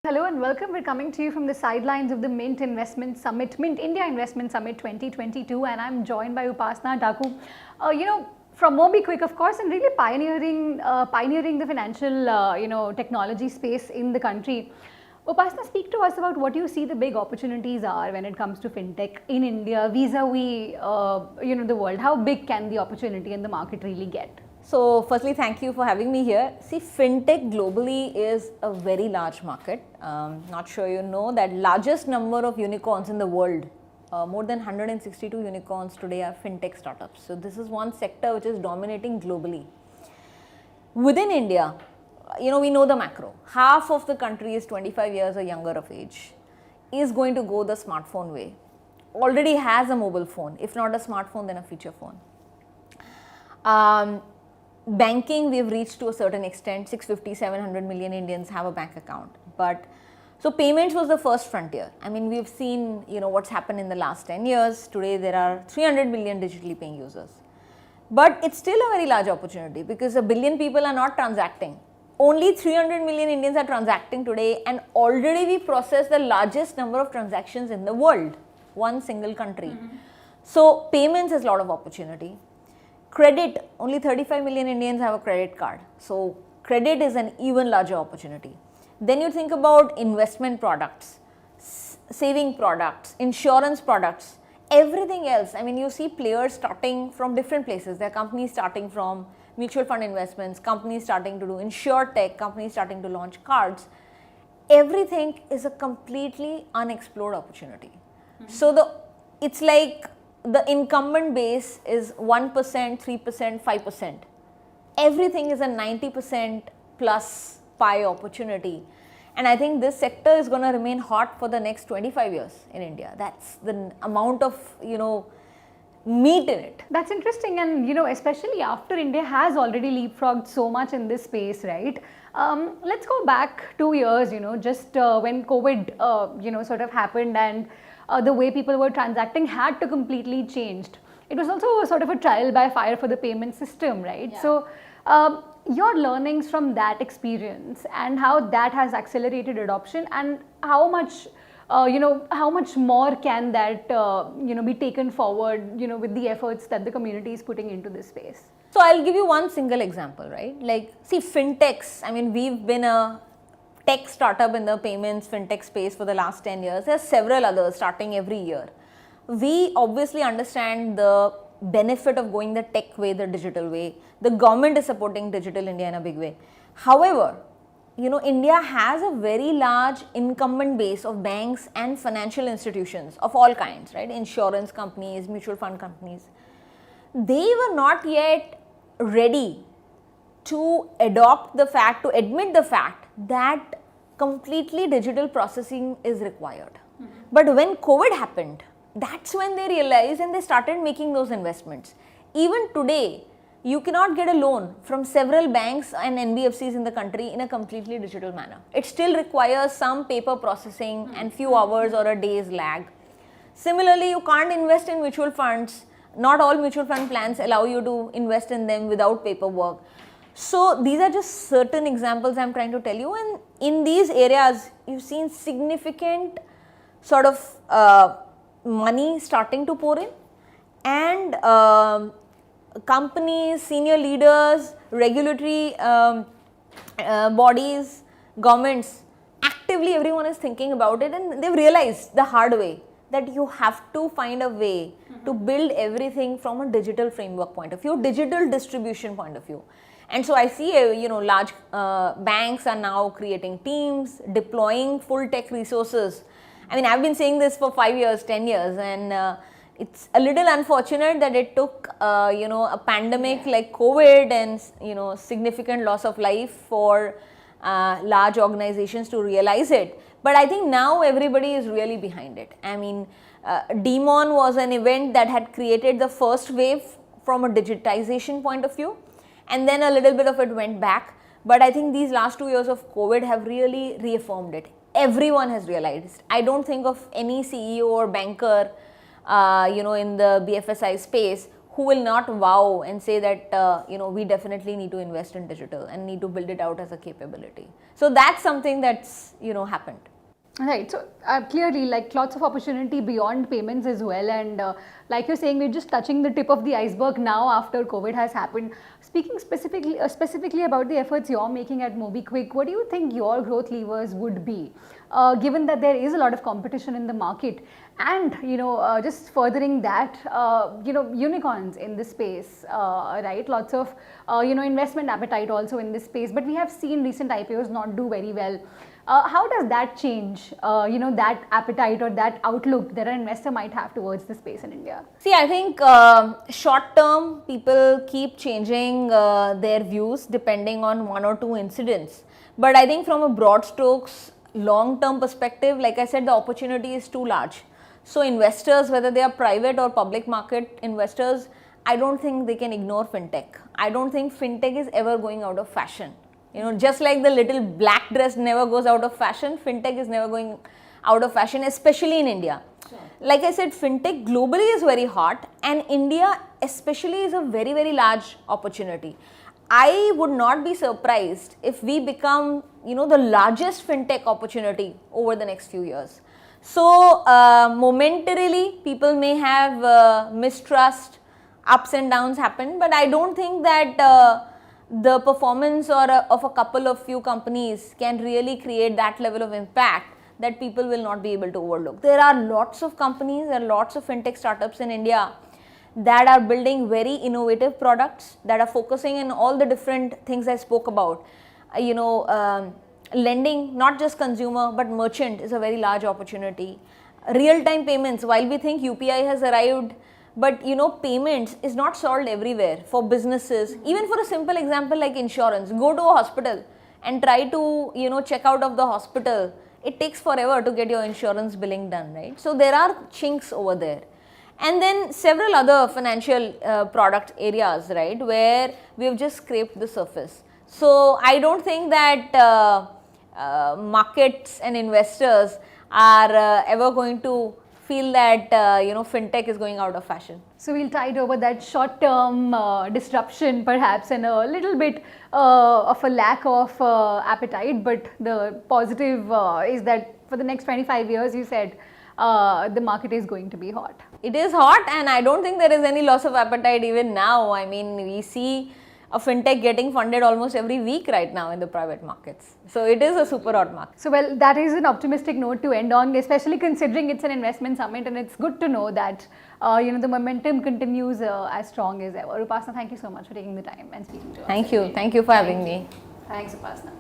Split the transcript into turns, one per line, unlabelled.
Hello and welcome. We're coming to you from the sidelines of the Mint Investment Summit, Mint India Investment Summit 2022, and I'm joined by Upasana Taku. From Mobikwik, of course, and really pioneering the financial, technology space in the country. Upasana, speak to us about what you see the big opportunities are when it comes to fintech in India vis-a-vis, the world. How big can the opportunity in the market really get?
So firstly, thank you for having me here. See, fintech globally is a very large market. Not sure you know that largest number of unicorns in the world, more than 162 unicorns today are fintech startups. So this is one sector which is dominating globally. Within India, we know the macro. Half of the country is 25 years or younger of age, is going to go the smartphone way. Already has a mobile phone, if not a smartphone, then a feature phone. Banking, we've reached to a certain extent. 650, 700 million Indians have a bank account. But so payments was the first frontier. I mean, we've seen what's happened in the last 10 years. Today there are 300 million digitally paying users. But it's still a very large opportunity because a billion people are not transacting. Only 300 million Indians are transacting today, and already we process the largest number of transactions in the world, one single country. So payments is a lot of opportunity. Credit, only 35 million Indians have a credit card. So credit is an even larger opportunity. Then you think about investment products, saving products, insurance products, everything else. I mean, you see players starting from different places. There are companies starting from mutual fund investments, companies starting to do insurtech, companies starting to launch cards. Everything is a completely unexplored opportunity. So it's like the incumbent base is 1%, 3%, 5%. Everything is a 90% plus pie opportunity. And I think this sector is going to remain hot for the next 25 years in India. That's the amount of, meat in it.
That's interesting, and especially after India has already leapfrogged so much in this space, right? Let's go back 2 years, just when COVID, sort of happened, and the way people were transacting had to completely changed. It was also sort of a trial by fire for the payment system, right? Yeah. So your learnings from that experience and how that has accelerated adoption, and how much more can that be taken forward, with the efforts that the community is putting into this space?
So I'll give you one single example, right? Like, see, fintechs, I mean, we've been a tech startup in the payments fintech space for the last 10 years. There are several others starting every year. We obviously understand the benefit of going the tech way, the digital way. The government is supporting Digital India in a big way. However, India has a very large incumbent base of banks and financial institutions of all kinds, right? Insurance companies, mutual fund companies. They were not yet ready to admit the fact that completely digital processing is required. But when COVID happened, that's when they realized and they started making those investments. Even today, you cannot get a loan from several banks and NBFCs in the country in a completely digital manner. It still requires some paper processing and few hours or a day's lag. Similarly, you can't invest in mutual funds. Not all mutual fund plans allow you to invest in them without paperwork. So these are just certain examples I'm trying to tell you, and in these areas you've seen significant sort of money starting to pour in, and companies, senior leaders, regulatory bodies, governments, actively everyone is thinking about it, and they've realized the hard way that you have to find a way to build everything from a digital framework point of view, digital distribution point of view. And so I see, large banks are now creating teams, deploying full tech resources. I mean, I've been saying this for 5 years, 10 years, and it's a little unfortunate that it took, a pandemic like COVID and, significant loss of life for large organizations to realize it. But I think now everybody is really behind it. I mean, Demon was an event that had created the first wave from a digitization point of view. And then a little bit of it went back. But I think these last 2 years of COVID have really reaffirmed it. Everyone has realized. I don't think of any CEO or banker, in the BFSI space who will not wow and say that we definitely need to invest in digital and need to build it out as a capability. So that's something that's happened.
Right. So clearly, like lots of opportunity beyond payments as well. And like you're saying, we're just touching the tip of the iceberg now after COVID has happened. Speaking specifically about the efforts you're making at Mobikwik, what do you think your growth levers would be, given that there is a lot of competition in the market, and just furthering that, unicorns in this space, right? Lots of investment appetite also in this space, but we have seen recent IPOs not do very well. How does that change, that appetite or that outlook that an investor might have towards the space in India?
See, I think short term people keep changing their views depending on one or two incidents. But I think from a broad strokes, long term perspective, like I said, the opportunity is too large. So investors, whether they are private or public market investors, I don't think they can ignore fintech. I don't think fintech is ever going out of fashion. Just like the little black dress never goes out of fashion, fintech is never going out of fashion, especially in India. Sure. Like I said, fintech globally is very hot, and India especially is a very, very large opportunity. I would not be surprised if we become, the largest fintech opportunity over the next few years. So, momentarily, people may have mistrust, ups and downs happen, but I don't think that the performance of a couple of few companies can really create that level of impact that people will not be able to overlook. There are lots of companies, there are lots of fintech startups in India that are building very innovative products, that are focusing in all the different things I spoke about. Lending, not just consumer but merchant, is a very large opportunity. Real-time payments, while we think UPI has arrived, but payments is not solved everywhere for businesses. Even for a simple example like insurance, go to a hospital and try to check out of the hospital. It takes forever to get your insurance billing done, right? So there are chinks over there. And then several other financial product areas, right, where we have just scraped the surface. So I don't think that markets and investors are ever going to feel that fintech is going out of fashion.
So we'll tide over that short-term disruption perhaps, and a little bit of a lack of appetite, but the positive is that for the next 25 years, you said, the market is going to be hot.
It is hot, and I don't think there is any loss of appetite even now. I mean, we see a fintech getting funded almost every week right now in the private markets. So it is a super hot market.
So well, that is an optimistic note to end on, especially considering it's an investment summit, and it's good to know that the momentum continues as strong as ever. Upasana, thank you so much for taking the time and speaking to us.
Thank you for having me.
Thanks, Upasana.